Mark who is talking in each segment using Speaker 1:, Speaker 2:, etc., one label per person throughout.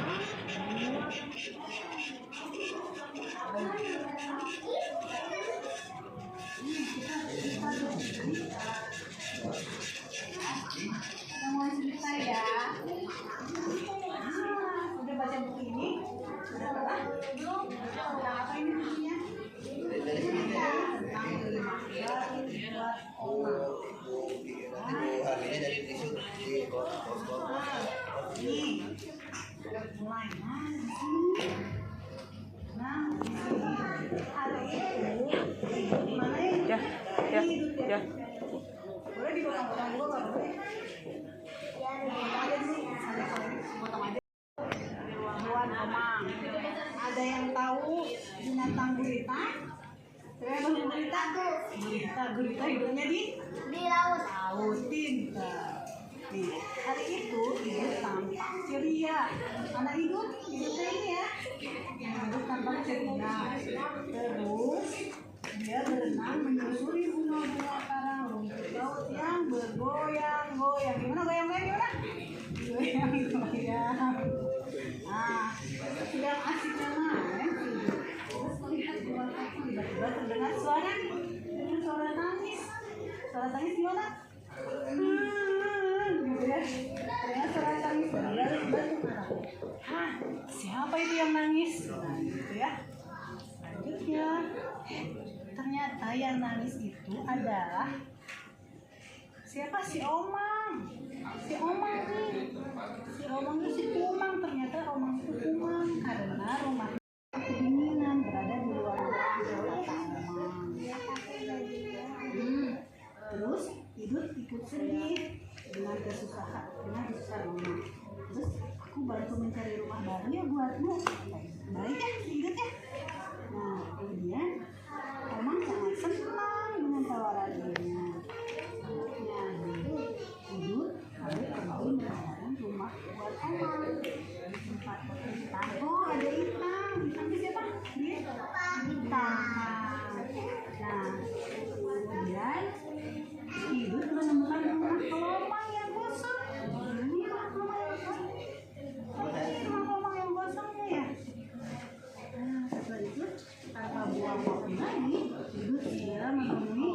Speaker 1: Kita mau cerita ya. Udah baca buku ini? Udah pernah? Belum? Tentang apa ini bukunya? Tentang buat oma.
Speaker 2: Harganya dari tisu di
Speaker 1: Nih, udah mulai. Nah, di sini ada itu. Gimana ya?
Speaker 3: Ya.
Speaker 1: Boleh dipotong-potong juga nggak boleh? Ada sih, ada kalau ini potong aja. Hewan omang. Ada yang tahu binatang gurita? Saya baru gurita tuh. Gurita hidupnya di
Speaker 4: laut.
Speaker 1: laut. Pintar. Nih, hari itu hidup tampak ceria. Anak hidupnya ini ya. Hidup tampak ceria. Terus dia berenang menyusuri bunga-bunga karang rumput laut yang bergoyang-goyang. Gimana goyang-goyang gimana? Goyang-goyang. Nah, sedang asiknya main terus melihat buah kaki tiba-tiba terdengar suara tangis. Suara tangis gimana? Gitu ya. Terdengar suara tangis dari batu karang. Hah, siapa itu yang nangis? Nah, gitu ya. Selanjutnya, ternyata yang nangis itu adalah siapa? Si Omang. Si Omang nih. Si Omang itu si Kumang. Ternyata Omang itu Kumang karena rumahnya kedinginan berada di luar rumah kata Omang. Terus hidup ikut sedih dengan kesusahan Omang. Terus aku bantu mencari rumah baru ya buatmu. Baik ya, hidup ya. Nah, kemudian Omang sangat senang dengan tawaran ini. Anaknya hidup lalu pergi mencari rumah buat Omang di tempat Itang. Oh, ada Itang. Itang itu siapa? Dia Itang. Nah, kemudian hidup menemukan rumah Omang yang kosong. Ini rumah Omang yang kosong. Ini rumah Omang yang kosongnya ya. Nah, setelah itu tanpa buang waktu lagi, hidup segera menemui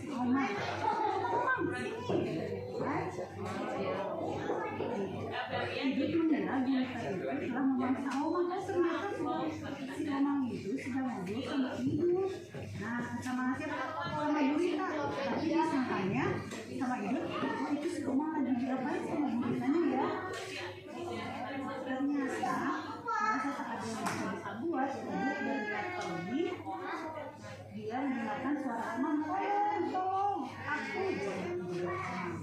Speaker 1: si Omang. Omang, sini. Hidup mengira gurita itu telah memangsa Omang. Ternyata si Omang itu sudah ngobrol sama hidup. Nah, sama siapa? Sama gurita. Tapi disangkanya sama hidup, oh itu si Omang lagi diapain sama guritanya ya? Ternyata merasa tak ada yang bisa buat, hidup bergerak pergi. Dia mendengarkan suara Omang, tolong, aku jadi Omang.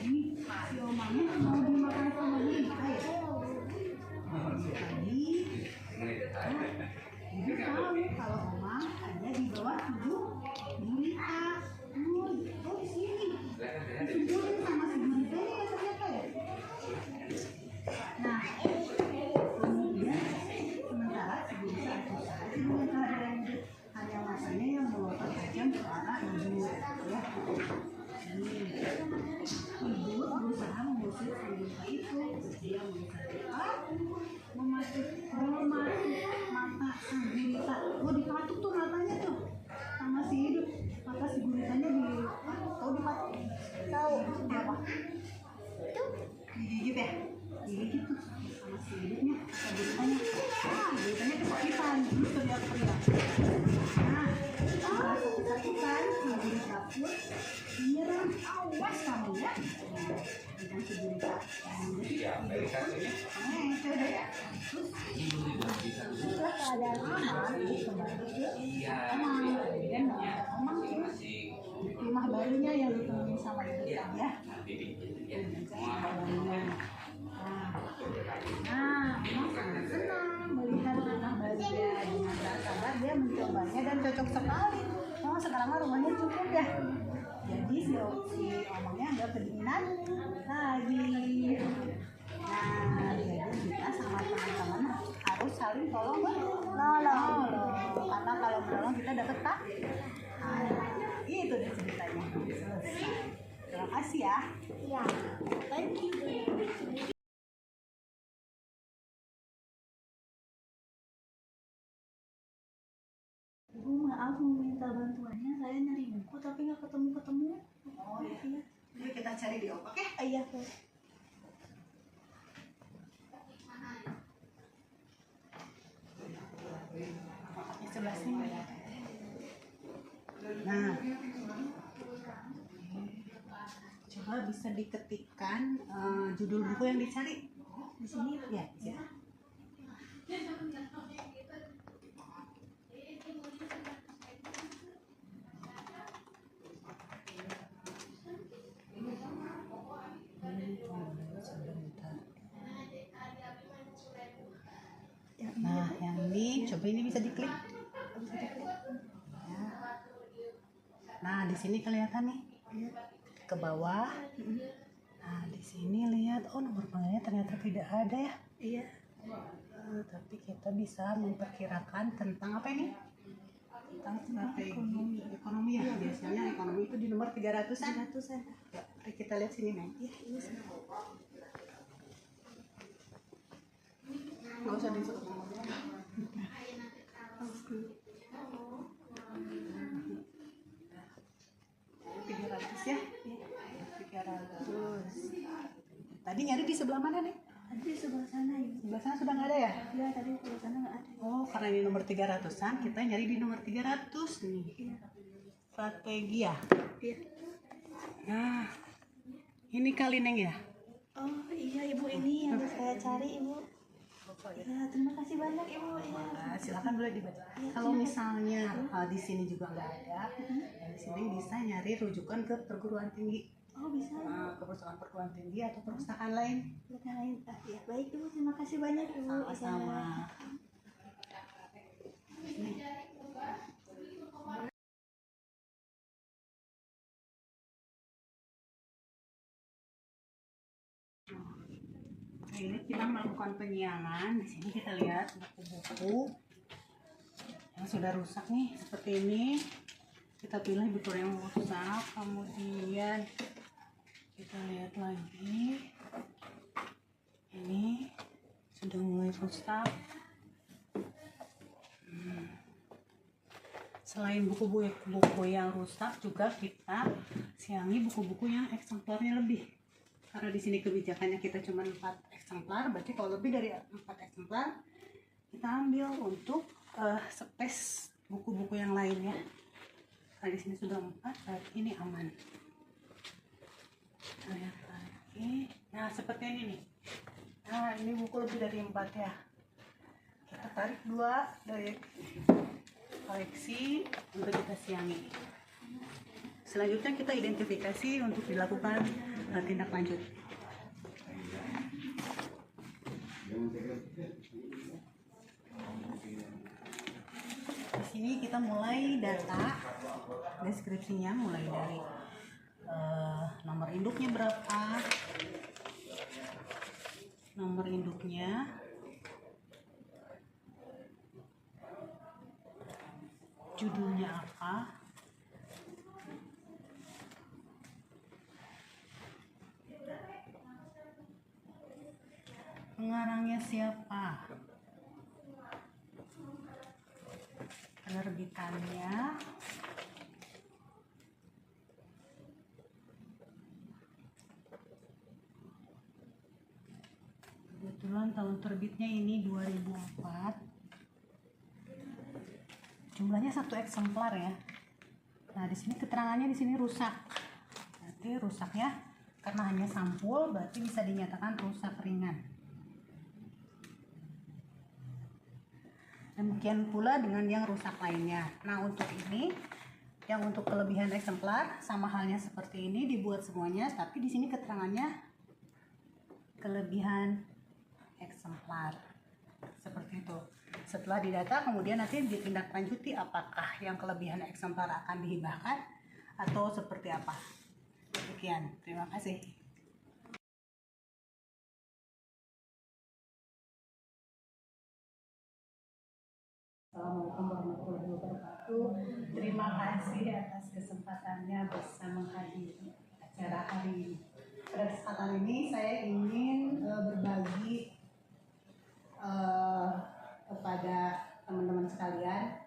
Speaker 1: Ini si Omangnya mau dimakan sama gurita ya? Tadi hidup tahu kalau Omang ada di bawah tubuh gurita. Oh di sini. Disuburin sama si gurita ini ya ternyata ya. Nah, kemudian sementara si gurita berusaha dengan kehadiran hidup, hanya matanya yang melotot tajam ke arah hidup ya. Hidup berusaha mengusir si gurita itu. Dia mematuk mata sang gurita. Oh dipatuk tuh matanya tuh sama si hidup. Mata si guritanya dipatuk. Tahu dipatuk? Tahu apa? Itu digigit ya? Digigit tuh sama si hidupnya, sama guritanya. Guritanya kesakitan, terus teriak-teriak. Nah, merasa kesakitan, si gurita pun menyerang. Awas kamu ya. Dengan si gurita. Terus setelah keadaan aman, kembali ke Omang. Kemudian Omang di rumah barunya yang ditemuin sama gurita ya. Nah, Omang sangat senang melihat rumah barunya. Dengan tak sabar dia mencobanya dan cocok sekali. Oh, sekarang mah rumahnya cukup ya. Jadi si Omangnya nggak kedinginan lagi. Nah, jadi kita sama teman-teman harus saling tolong menolong. Karena kalau menolong kita dapat tak. Itu deh ceritanya. Selesai. Terima kasih ya.
Speaker 4: Ya.
Speaker 1: Thank you. maaf mau minta bantuannya, saya nyari buku tapi nggak ketemu.
Speaker 2: Oh iya.
Speaker 1: Iya.
Speaker 2: Jadi kita cari di Om, oke?
Speaker 1: Iya, Kak.
Speaker 2: Di sebelah sini. Nah, coba bisa diketikkan judul buku yang dicari
Speaker 1: Di sini
Speaker 2: ya. Ya. Nah, yang ini coba ini bisa diklik. Ya. Nah, di sini kelihatan nih ke bawah. Nah, di sini lihat, oh nomor panggilnya ternyata tidak ada ya.
Speaker 1: iya.
Speaker 2: Tapi kita bisa memperkirakan tentang apa ini? Tentang strategi ekonomi ya. Biasanya ekonomi itu di nomor 300-an.
Speaker 1: 300-an.
Speaker 2: Ya, mari kita lihat sini, Neng.
Speaker 1: Iya, ini sih.
Speaker 2: Nggak usah disebut nomornya.
Speaker 1: Oke.
Speaker 2: 300 ya. 300. Tadi nyari di sebelah mana nih?
Speaker 1: Tadi di sebelah sana ya.
Speaker 2: Sebelah sana sudah nggak ada ya?
Speaker 1: Iya, tadi di sebelah sana nggak ada.
Speaker 2: Oh, karena ini nomor 300-an, kita nyari di nomor 300 nih.
Speaker 1: Iya.
Speaker 2: Strategi ya.
Speaker 1: Iya.
Speaker 2: Nah, ini kali Neng ya.
Speaker 1: Oh iya, Ibu, ini yang saya cari, Ibu. Ya, terima kasih banyak, Ibu. Ya.
Speaker 2: Nah, silakan boleh dibaca. Kalau misalnya di sini juga nggak ada, di sini bisa nyari rujukan ke perguruan tinggi,
Speaker 1: Oh, bisa.
Speaker 2: ke perguruan tinggi atau perpustakaan lain.
Speaker 1: Yang lain. Ya, baik, Ibu. Terima kasih banyak, Ibu.
Speaker 2: Sama-sama. Nah, ini kita melakukan penyiangan. Di sini kita lihat buku-buku yang sudah rusak nih, seperti ini. Kita pilih buku yang rusak, kemudian kita lihat lagi. Ini sudah mulai rusak. Selain buku-buku yang rusak, juga kita siangi buku-buku yang eksemplarnya lebih. Karena di sini kebijakannya kita cuma 4 eksemplar, berarti kalau lebih dari 4 eksemplar kita ambil untuk space buku-buku yang lainnya. Karena di sini sudah 4, berarti ini aman. Kita lihat lagi. Nah, seperti ini nih. Nah, ini buku lebih dari 4 ya. Kita tarik 2 dari koleksi untuk kita siangi. Selanjutnya kita identifikasi untuk dilakukan tindak lanjut. Di sini kita mulai data deskripsinya, mulai dari nomor induknya berapa, nomor induknya, judulnya apa, pengarangnya siapa, penerbitannya, kebetulan tahun terbitnya ini 2004, jumlahnya 1 eksemplar ya. Nah, di sini keterangannya di sini rusak. Berarti rusaknya karena hanya sampul, berarti bisa dinyatakan rusak ringan. Demikian pula dengan yang rusak lainnya. Nah, untuk ini, yang untuk kelebihan eksemplar sama halnya seperti ini, dibuat semuanya, tapi di sini keterangannya kelebihan eksemplar. Seperti itu. Setelah didata, kemudian nanti ditindaklanjuti apakah yang kelebihan eksemplar akan dihibahkan atau seperti apa. Demikian, terima kasih. Assalamualaikum warahmatullahi wabarakatuh. Terima kasih atas kesempatannya bisa menghadiri acara hari ini. Pada kesempatan ini saya ingin berbagi kepada teman-teman sekalian,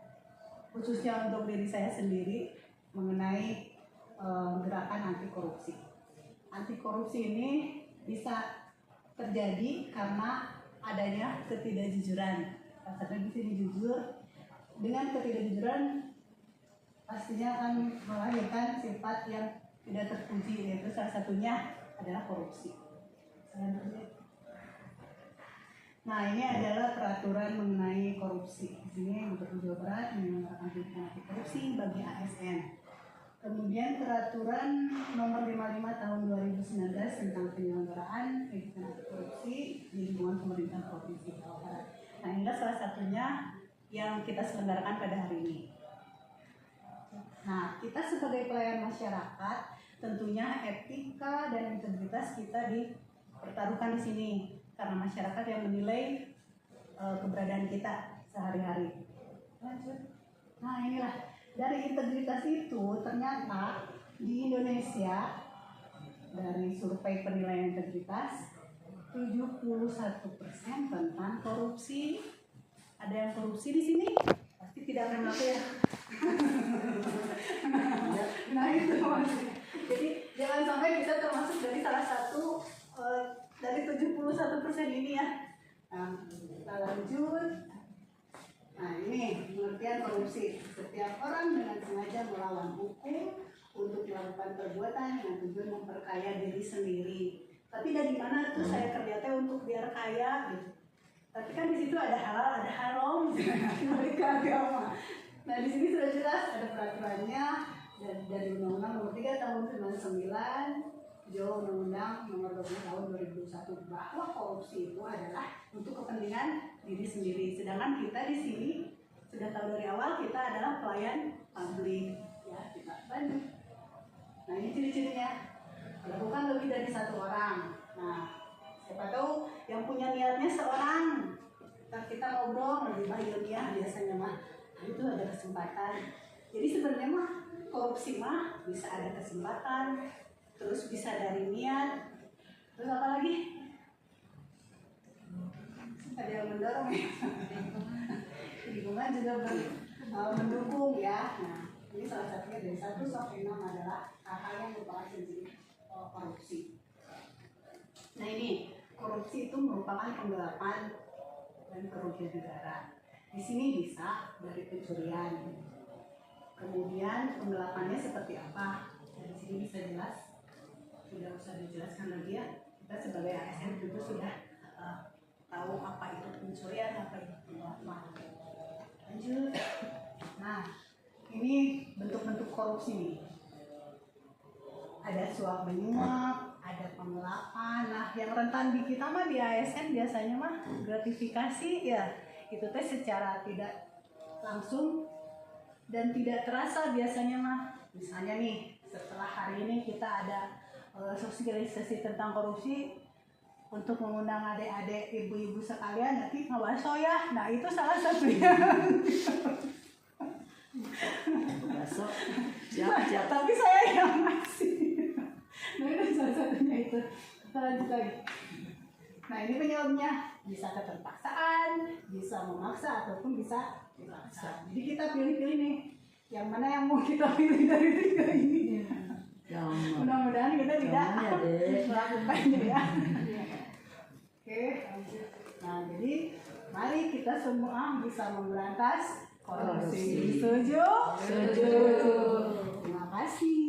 Speaker 2: khususnya khususnya untuk diri saya sendiri mengenai gerakan anti korupsi. Anti korupsi ini bisa terjadi karena adanya ketidakjujuran. Karena di sini jujur, dengan ketidakjujuran pastinya akan melahirkan sifat yang tidak terpuji, yaitu salah satunya adalah korupsi. Nah, ini adalah peraturan mengenai korupsi. Di sini Gubernur Jawa Barat menyelenggarakan kegiatan anti korupsi bagi ASN. Kemudian peraturan nomor 55 tahun 2019 tentang penyelenggaraan kegiatan anti korupsi di lingkungan pemerintahan Provinsi Jawa Barat. Nah, inilah salah satunya yang kita selenggarakan pada hari ini. Nah, kita sebagai pelayan masyarakat, tentunya etika dan integritas kita dipertaruhkan di sini karena masyarakat yang menilai keberadaan kita sehari-hari. Lanjut. Nah, inilah dari integritas itu ternyata di Indonesia dari survei penilaian integritas 71% tentang korupsi. Ada yang korupsi di sini? Pasti tidak akan melakukan ya. Nah itu maksudnya. Jadi jangan sampai kita termasuk dari salah satu dari 71% ini ya. Nah, kita lanjut. Nah ini pengertian korupsi. Setiap orang dengan sengaja melawan hukum untuk melakukan perbuatan dengan tujuan memperkaya diri sendiri. Tapi dari mana tuh saya kerja teh untuk biar kaya gitu. Tapi kan di situ ada halal, ada haram, balik ke agama. Nah di sini sudah jelas ada peraturannya dari Undang-Undang Nomor 3 Tahun 99, Undang-Undang Nomor 20 Tahun 2021 bahwa korupsi itu adalah untuk kepentingan diri sendiri. Sedangkan kita di sini sudah tahu dari awal kita adalah pelayan publik, ya kita bantu. Nah ini ciri-cirinya. Lakukan lebih dari satu orang. Nah, siapa tahu yang punya niatnya seorang. Kita ngobrol lebih baik ya biasanya mah. Nah, itu ada kesempatan. Jadi sebenarnya mah korupsi mah bisa ada kesempatan, terus bisa dari niat. Terus apa lagi? Ada yang mendorong ya. Lingkungan juga mendukung ya. Nah, ini salah satunya dari 1 sampai 6 adalah hal-hal yang merupakan sensitif korupsi. Nah ini korupsi itu merupakan penggelapan dan kerugian negara. Di sini bisa dari pencurian. Kemudian penggelapannya seperti apa? Dari sini bisa jelas. Tidak usah dijelaskan lagi ya. Kita sebagai ASN juga sudah tahu apa itu pencurian, apa itu penggelapan. Lanjut. Nah ini bentuk-bentuk korupsi nih. Ada suap menyuap, ada penggelapan. Nah, yang rentan di kita mah di ASN biasanya mah gratifikasi ya. Itu teh secara tidak langsung dan tidak terasa biasanya mah. Misalnya nih, setelah hari ini kita ada sosialisasi tentang korupsi untuk mengundang adik-adik ibu-ibu sekalian nanti ngebaso ya. Nah, itu salah satunya.
Speaker 3: Baso. Siap.
Speaker 2: Tapi saya yang masih. Nah itu salah satunya itu. Kita lanjut lagi. Nah ini penyebabnya bisa keterpaksaan, bisa memaksa ataupun bisa dipaksa. Jadi kita pilih-pilih nih, yang mana yang mau kita pilih dari 3 ini. Mudah-mudahan kita tidak melakukannya ya. Oke, lanjut. Nah jadi mari kita semua bisa memberantas korupsi. Setuju?
Speaker 3: Setuju.
Speaker 2: Terima kasih.